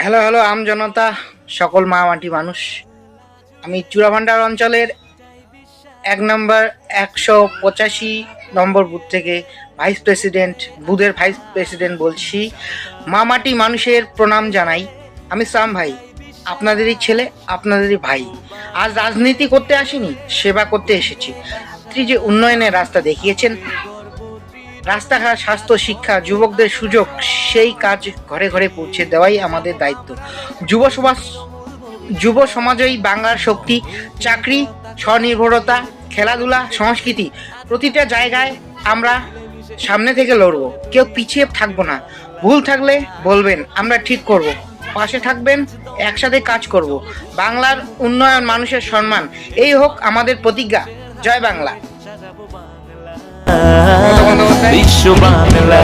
Hello hello আম জনতা, সকল মা মাটি মানুষ। আমি চূড়াভান্ডার অঞ্চলের 1 নম্বর 185 নম্বর বুথ থেকে বুথের ভাইস প্রেসিডেন্ট বলছি। মা মাটি মানুষের প্রণাম জানাই। আমি সাম ভাই, আপনাদেরই ছেলে, আপনাদেরই ভাই। আজ রাজনীতি করতে আসিনি, সেবা করতে এসেছি। আপনি যে উন্নয়নের রাস্তা দেখিয়েছেন, রাস্তাঘাট, স্বাস্থ্য, শিক্ষা, যুবকদের সুযোগ, সেই কাজ ঘরে ঘরে পৌঁছে দেওয়াই আমাদের দায়িত্ব। যুব সমাজই বাংলার শক্তি। চাকরি, স্বনির্ভরতা, খেলাধুলা, সংস্কৃতি, প্রতিটা জায়গায় আমরা সামনে থেকে লড়বো। কেউ পিছিয়ে থাকবো না। ভুল থাকলে বলবেন, আমরা ঠিক করব। পাশে থাকবেন, একসাথে কাজ করব। বাংলার উন্নয়ন, মানুষের সম্মান, এই হোক আমাদের প্রতিজ্ঞা। জয় বাংলা। বিশ্ব বাংলা।